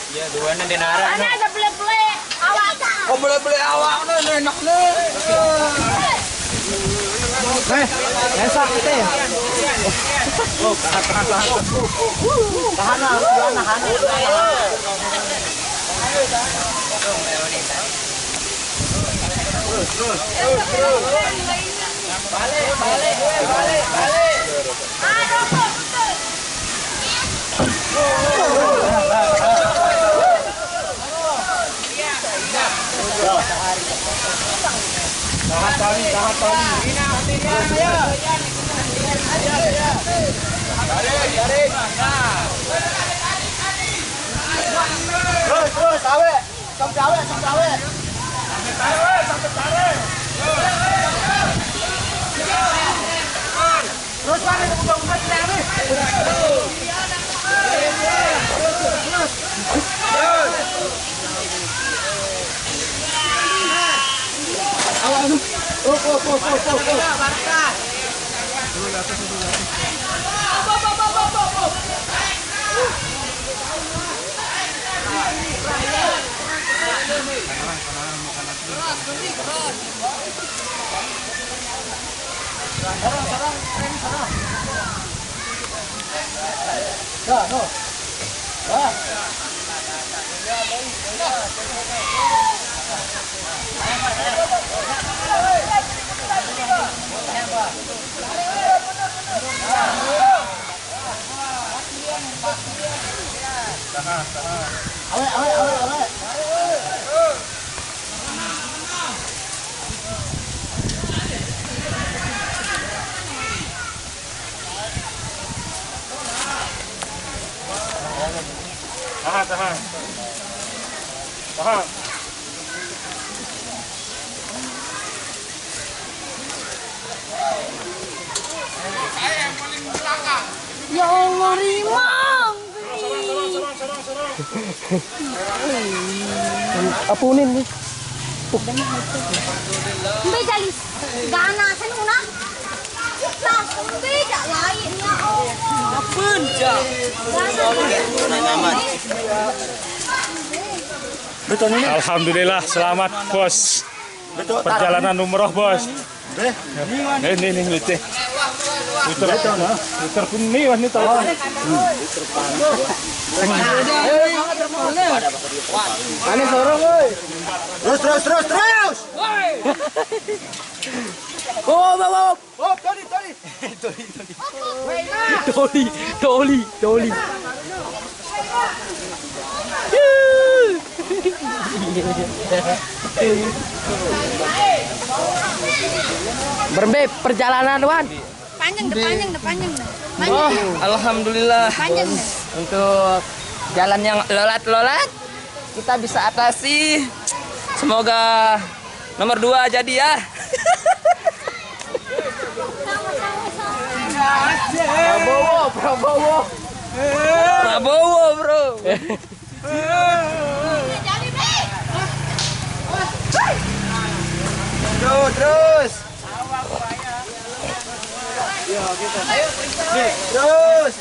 Iya, duanya di nara. Ana ada beli-beli awak. Oh, beli-beli awak enak nih. Esak kita ya. Oh, tahan. Tahan. Terus. Balik. Tahan tali. Balik. Terus, awe. Sampai awe. Sampai tarik. Terus mari umpet nih. Tahan. Ya Allah, Rimang. Apunin nih. Mbak jalis. Ganasan una. Langsung beda lain ya Allah. Apun, Cak. Alhamdulillah selamat bos. Perjalanan umroh bos. Ini lite. Liter kuning wah ini tahu. Ane sorong woi. Terus. Oh, bawa. Oh, Toli. Berbe perjalanan Wan. Panjang. Oh, alhamdulillah. Panjang. Untuk jalan yang lolat kita bisa atasi. Semoga nomor 2 jadi ya. Prabowo. Bro. Terus. Terus.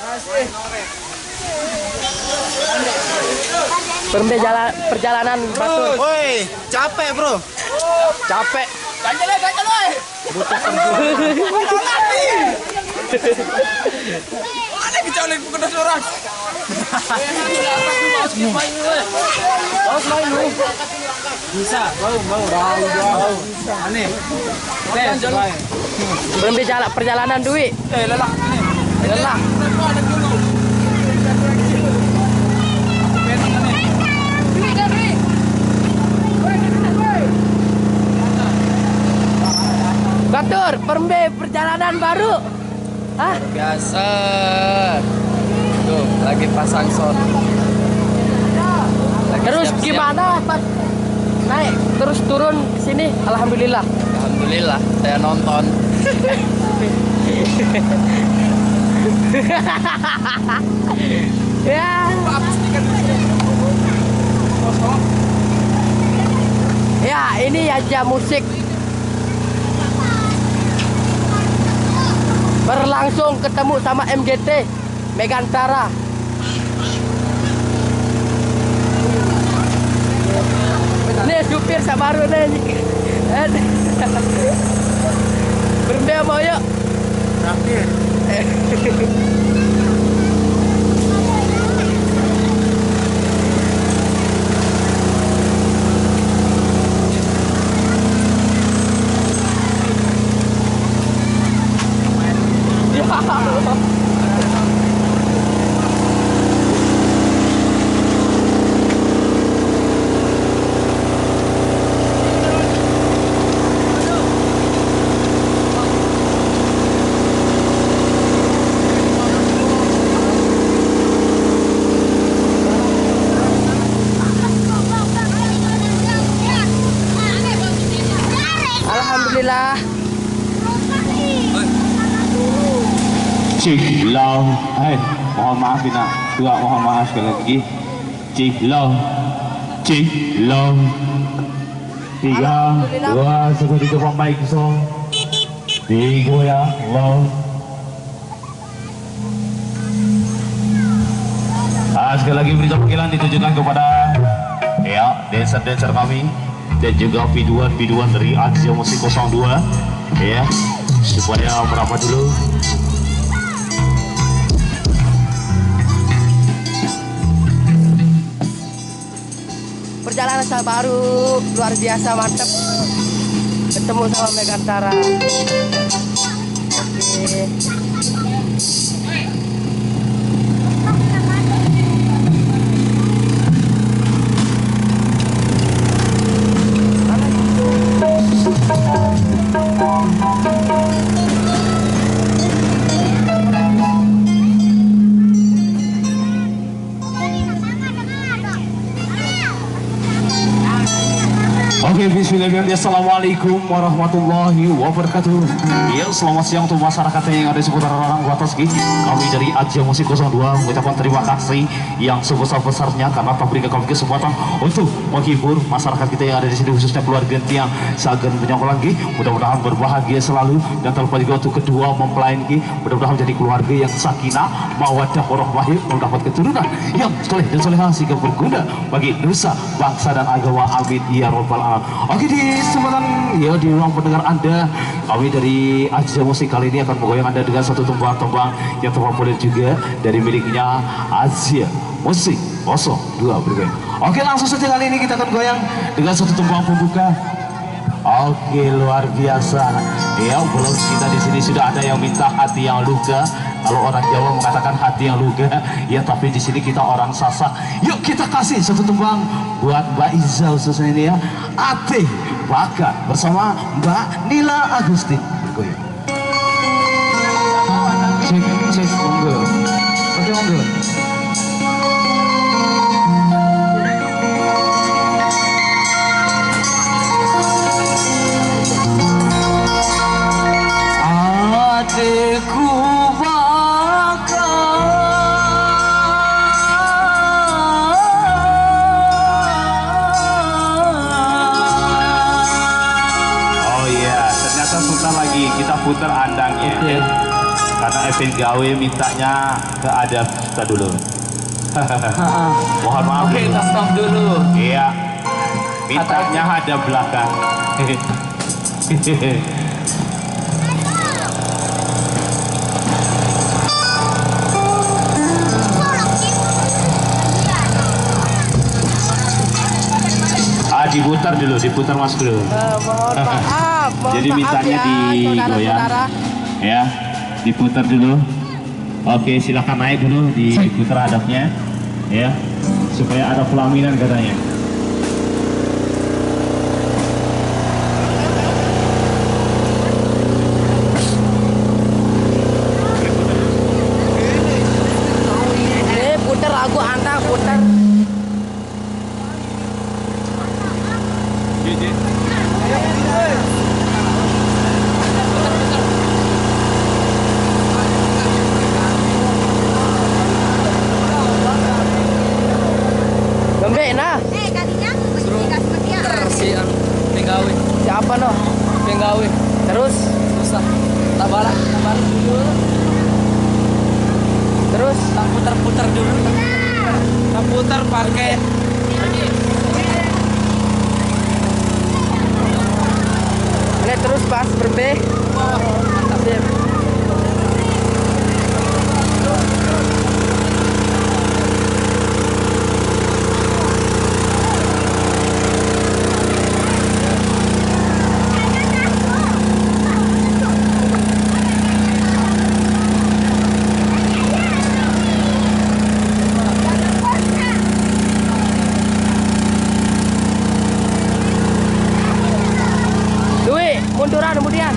Berbe perjalanan Batur. Woi, capek, Bro. Capek. Ganjel. Butuh Ada kecolek bukan orang. Bisa, mau. Aneh. Berbe perjalanan duit. Lelah. Batur, Permbe perjalanan baru. Hah? Biasa. Tuh, lagi pasang sound. Terus Siap-siap. gimana pas naik terus turun ke sini? Alhamdulillah. Alhamdulillah, saya nonton. Ya. Ya, ini aja musik. Berlangsung ketemu sama MGT Megantara. turun aja. Berhenti mau yuk. Terakhir. Alhamdulillah. Cik Lau, mohon maaf Bina, juga mohon maaf sekali lagi. Cik Lau, Cik Lau. 3, 2, 1 dicoba mic song. Digoyang Lau. Sekali lagi beri panggilan ditujukan kepada ya dancer-dancer kami dan juga V2 dari Asia Musik 02 ya, supaya merapat dulu. Perjalanan saya baru luar biasa mantap. Ketemu sama Megantara. Oke. Oke, bismillahirrahmanirrahim. Assalamualaikum warahmatullahi wabarakatuh. Ya, selamat siang untuk masyarakat yang ada di seputar Rarang Batas. Kami dari Asia Musik 02 mengucapkan terima kasih yang sebesar-besarnya karena telah berikan kami kesempatan untuk menghibur masyarakat kita yang ada di sini, khususnya keluarga yang sagan penyongkolan. Mudah-mudahan berbahagia selalu dan terlepas juga untuk kedua mempelai. Mudah-mudahan menjadi keluarga yang sakinah, mawaddah, warahmah, mendapat keturunan yang soleh dan solehah sehingga berguna bagi nusa, bangsa dan agama. Amin ya robbal alamin. Oke, di kesempatan ya di ruang pendengar Anda, kami dari Asia Musik kali ini akan menggoyang Anda dengan satu tembang-tembang yang terpopuler juga dari miliknya Asia Musik 02 bergoyang. Oke, langsung saja kali ini kita akan goyang dengan satu tembang pembuka. Oke, luar biasa. Ya, belum kita di sini sudah ada yang minta hati yang luka. Kalau orang Jawa mengatakan hati yang luka, ya tapi di sini kita orang Sasak. Yuk kita kasih satu tembang buat Mbak Iza khususnya ini ya. Ate Bakat bersama Mbak Nila Agustin. Bergoyang. Cek, monggo. Oke, monggo. Ateku putar andangnya ya. Karena Evin Gawe mintanya ke ada kita dulu. Mohon maaf. Oke, kita stop dulu. Iya. Mintanya ada belakang. Diputar dulu, diputar mas dulu. Mohon maaf. Jadi mintanya ya, digoyang, ya, diputar dulu. Oke, silakan naik dulu, diputar hadapnya, ya, supaya ada pelaminan katanya. Ini putar lagu Anda, putar. Kalinya mesti kasih media. Si Penggawe. Siapa no? Penggawe. Terus Susah. Tabarak dulu. Terus Tak putar-putar dulu. Tak putar pakai Be. Mantap, Beb. Dwi, munduran kemudian.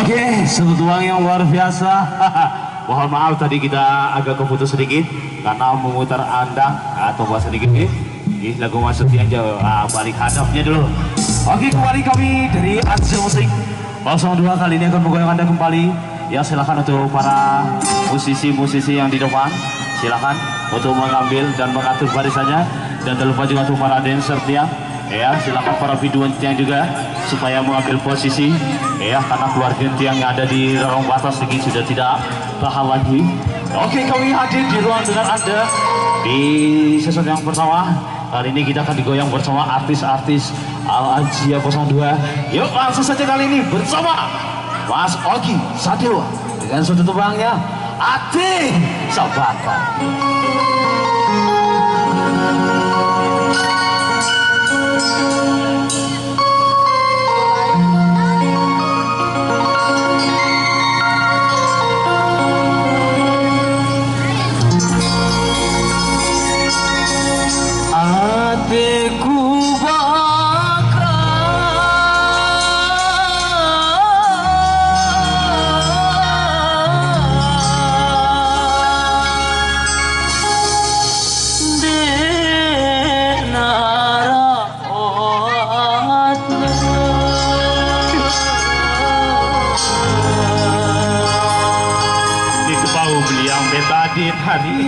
Oke, satu tuang yang luar biasa. Mohon maaf tadi kita agak keputus sedikit karena memutar andang atau bahasa sedikit. Ini lagu maksudnya aja balik hadapnya dulu. Oke, kembali kami dari Aceh Musik 02 kali ini akan menggoyang Anda kembali. Ya, silakan untuk para musisi-musisi yang di depan, silakan untuk mengambil dan mengatur barisannya, dan terlupa juga untuk para dancer tiang. Ya, silakan para biduan tiang juga supaya mengambil posisi. Ya, karena keluarga tiang yang ada di lorong batas ini sudah tidak tahan lagi. Oke, kami hadir di ruang dengan Anda di season yang pertama. Kali ini kita akan digoyang bersama artis-artis Al-Ajia 02. Yuk, langsung saja kali ini bersama Mas Ogi Sadewa dengan satu tebangnya Ati Sabata. Hari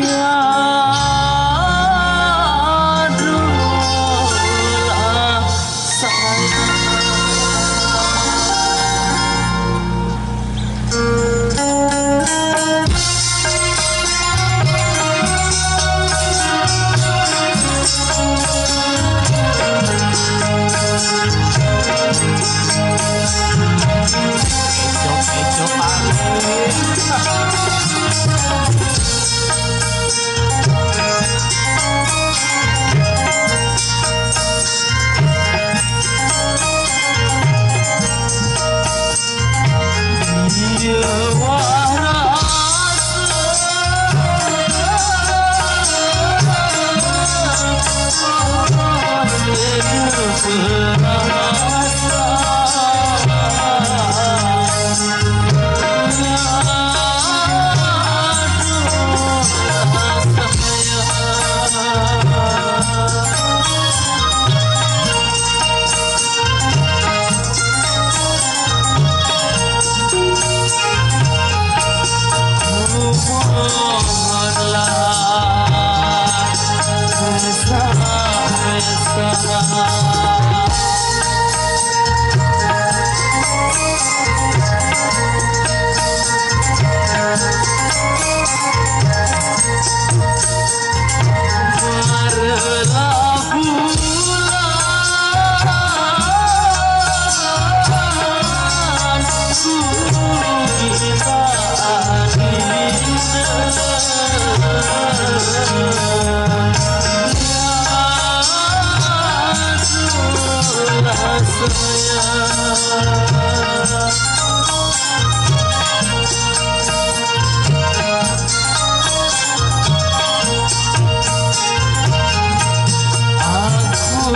Aku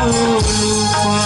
lupa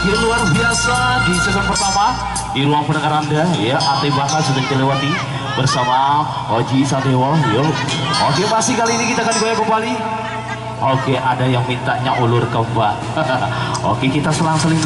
Oke, luar biasa di season pertama di ruang pendengar Anda ya, Ate Baka sudah dilewati bersama Oji Sadewa. Yuk. Oke, pasti kali ini kita akan goyang kembali. Oke, ada yang mintanya ulur kembang. Oke, kita selang-seling